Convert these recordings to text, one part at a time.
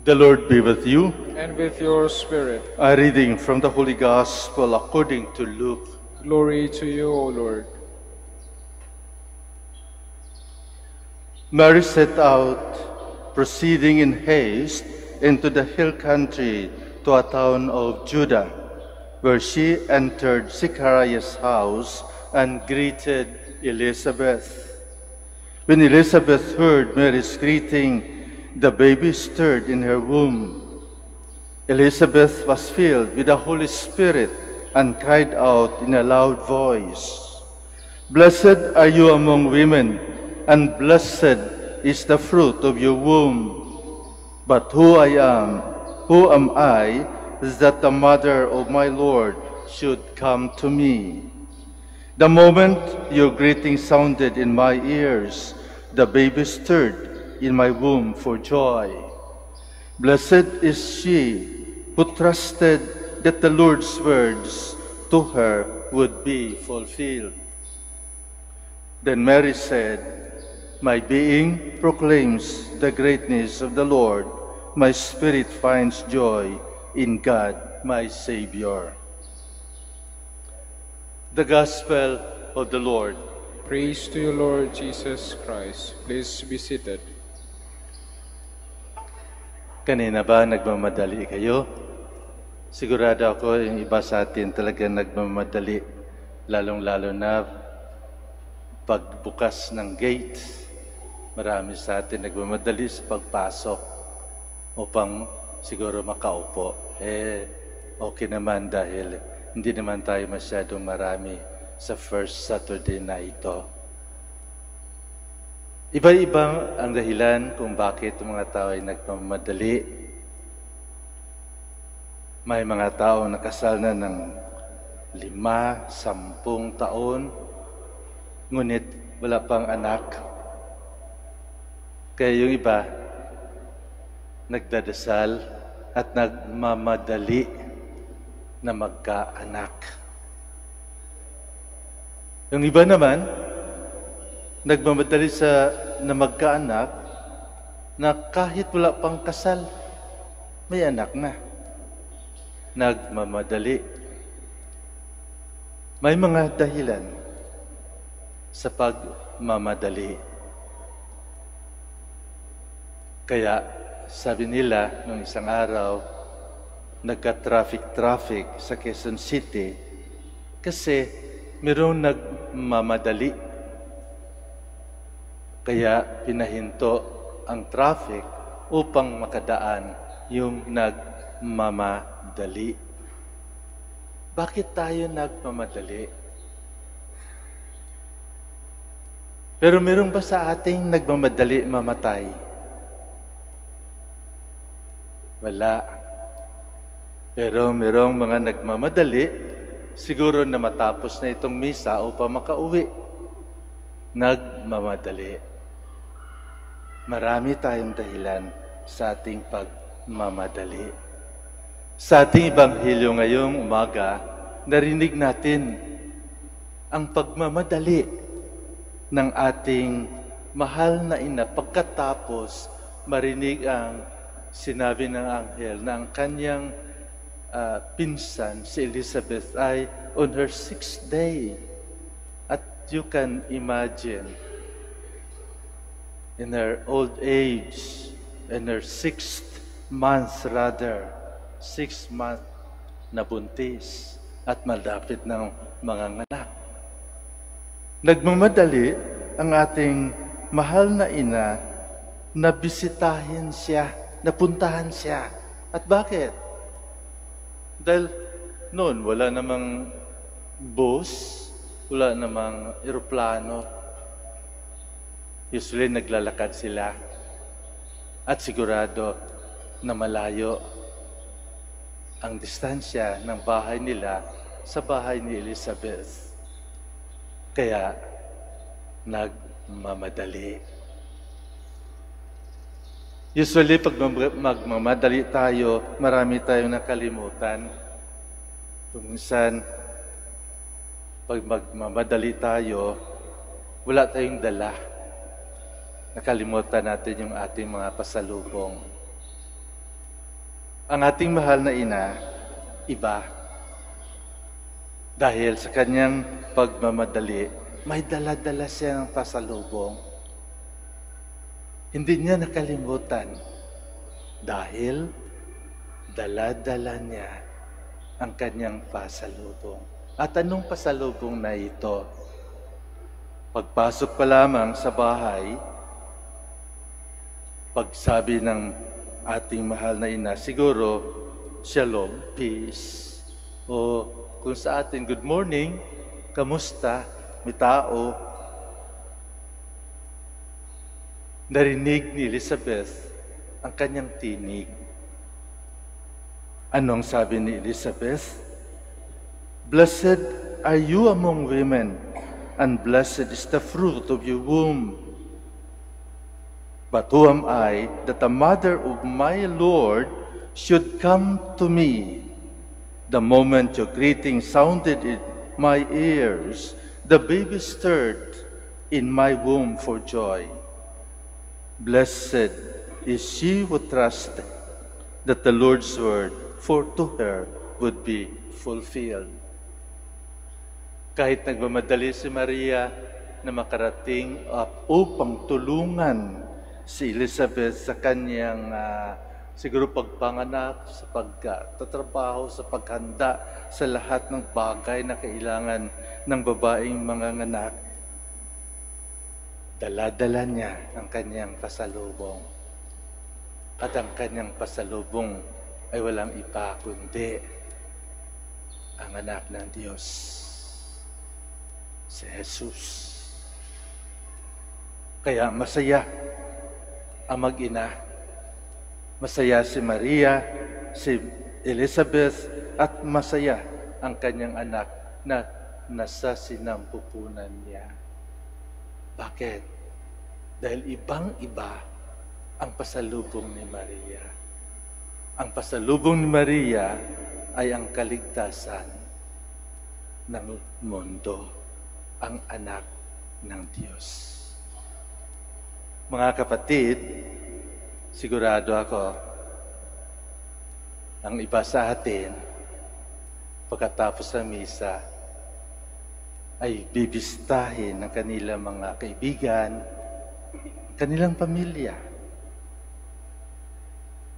The Lord be with you. And with your spirit. A reading from the Holy Gospel according to Luke. Glory to you, O Lord. Mary set out, proceeding in haste into the hill country to a town of Judah, where she entered Zechariah's house and greeted Elizabeth. When Elizabeth heard Mary's greeting, the baby stirred in her womb. Elizabeth was filled with the Holy Spirit and cried out in a loud voice, "Blessed are you among women, and blessed is the fruit of your womb. But who am I, that the mother of my Lord should come to me? The moment your greeting sounded in my ears, the baby stirred in my womb for joy. Blessed is she who trusted that the Lord's words to her would be fulfilled." Then Mary said, "My being proclaims the greatness of the Lord. My spirit finds joy in God, my Savior." The Gospel of the Lord. Praise to you, Lord Jesus Christ. Please be seated. Kanina ba nagmamadali kayo? Sigurado ako yung iba sa atin talaga nagmamadali, lalong-lalo na pagbukas ng gate. Marami sa atin nagmamadali sa pagpasok upang siguro makaupo. Okay naman dahil hindi naman tayo masyadong marami sa first Saturday na ito. Iba-ibang ang dahilan kung bakit ang mga tao ay nagmamadali. May mga tao nakasal na ng 5, 10 taon, ngunit wala pang anak. Kaya yung iba, nagdadasal at nagmamadali na magkaanak. Yung iba naman, nagmamadali na magkaanak na kahit wala pang kasal, may anak na. Nagmamadali. May mga dahilan sa pagmamadali. Kaya sabi nila nung isang araw, nagka-traffic sa Quezon City kasi mayroong nagmamadali. Kaya pinahinto ang traffic upang makadaan yung nagmamadali. Bakit tayo nagmamadali? Pero meron ba sa ating nagmamadali mamatay? Wala. Pero merong mga nagmamadali, siguro na matapos na itong misa upang makauwi. Nagmamadali. Marami tayong dahilan sa ating pagmamadali. Sa ating Ebanghelyo ngayong umaga, narinig natin ang pagmamadali ng ating mahal na ina pagkatapos marinig ang sinabi ng anghel na ang kanyang pinsan, si Elizabeth, ay on her 6th day. At you can imagine, in her old age, in her 6th month rather, 6 month na buntis at malapit ng mga anak. Nagmamadali ang ating mahal na ina na bisitahin siya, napuntahan siya. At bakit? Dahil noon wala namang bus, wala namang eroplano. Usually naglalakad sila at sigurado na malayo ang distansya ng bahay nila sa bahay ni Elizabeth. Kaya nagmamadali. Usually pag magmamadali tayo, marami tayong nakalimutan. Kung minsan, pag magmamadali tayo, wala tayong dala. Nakalimutan natin yung ating mga pasalubong. Ang ating mahal na ina, iba. Dahil sa kanyang pagmamadali, may dala-dala siya ng pasalubong. Hindi niya nakalimutan dahil dala-dala niya ang kanyang pasalubong. At anong pasalubong na ito? Pagpasok pa lamang sa bahay, pagsabi ng ating mahal na ina, siguro, shalom, peace. O kung sa atin, good morning, kamusta, may tao. Narinig ni Elizabeth ang kanyang tinig. Anong sabi ni Elizabeth? Blessed are you among women, and blessed is the fruit of your womb. But who am I that the mother of my Lord should come to me? The moment your greeting sounded in my ears, the baby stirred in my womb for joy. Blessed is she who trusted that the Lord's word for to her would be fulfilled. Kahit nagmamadali si Maria na makarating upang tulungan si Elizabeth sa kanyang siguro pagpanganak, sa pagtatrabaho, sa paghanda sa lahat ng bagay na kailangan ng babaeng manganganak, dala-dala niya ang kanyang pasalubong. At ang kanyang pasalubong ay walang iba kundi ang anak ng Diyos, si Jesus. Kaya masaya ang mag-ina. Masaya si Maria, si Elizabeth, at masaya ang kanyang anak na nasa sinampupunan niya. Bakit? Dahil ibang-iba ang pasalubong ni Maria. Ang pasalubong ni Maria ay ang kaligtasan ng mundo, ang anak ng Diyos. Mga kapatid, sigurado ako, ang iba sa atin, pagkatapos sa misa, ay bibistahin ng kanilang mga kaibigan, kanilang pamilya.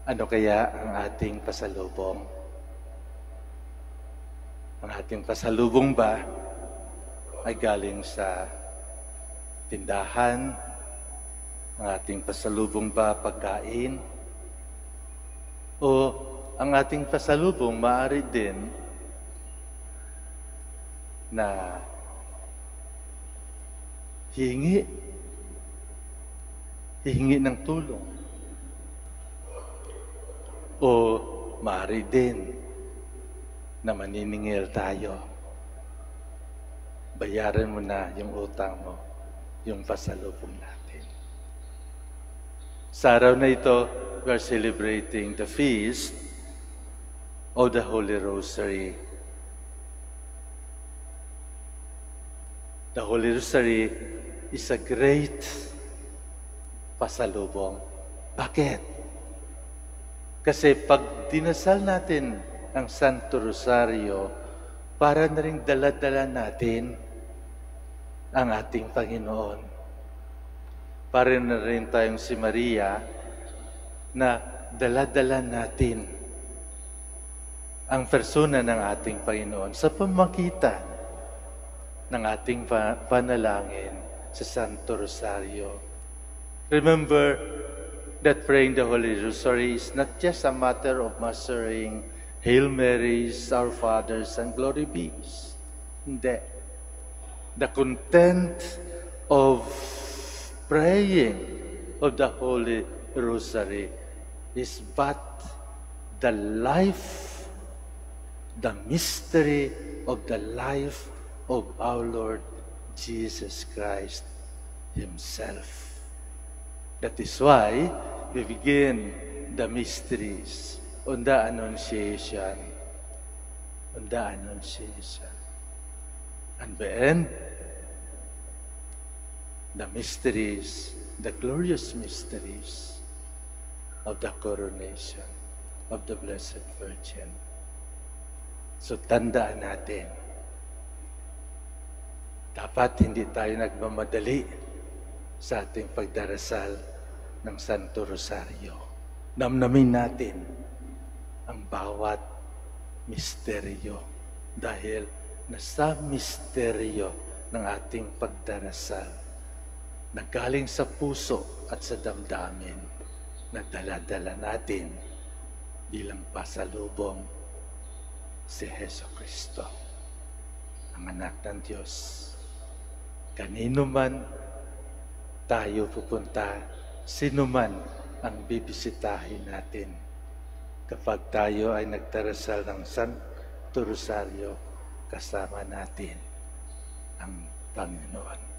Ano kaya ang ating pasalubong? Ang ating pasalubong ba ay galing sa tindahan? Ang ating pasalubong ba pagkain? O ang ating pasalubong maaari din na hihingi ng tulong? O maaari din na maniningil tayo? Bayaran mo na yung utang mo, yung pasalubong natin. Sa araw na ito, we are celebrating the feast of the Holy Rosary. The Holy Rosary is a great pasalubong. Bakit? Kasi pag dinasal natin ang Santo Rosario, para na rin dala-dala natin ang ating Panginoon. Para na rin tayong si Maria na dala-dala natin ang persona ng ating Panginoon sa pamagitan ng ating panalangin sa Santo Rosario. Remember that praying the Holy Rosary is not just a matter of mustering Hail Marys, Our Fathers, and Glory Bees. Hindi. The content of praying of the Holy Rosary is but the life, the mystery of the life of our Lord Jesus Christ Himself. That is why we begin the mysteries on the Annunciation. On the Annunciation. And we end the mysteries, the glorious mysteries of the coronation of the Blessed Virgin. So tandaan natin, dapat hindi tayo nagmamadali sa ating pagdarasal ng Santo Rosario. Namnamin natin ang bawat misteryo dahil nasa misteryo ng ating pagdarasal na galing sa puso at sa damdamin na dala-dala natin bilang pasalubong si Jesucristo, ang anak ng Diyos. Kanino man tayo pupunta, sino man ang bibisitahin natin kapag tayo ay nagdarasal ng Santo Rosario, kasama natin ang Panginoon.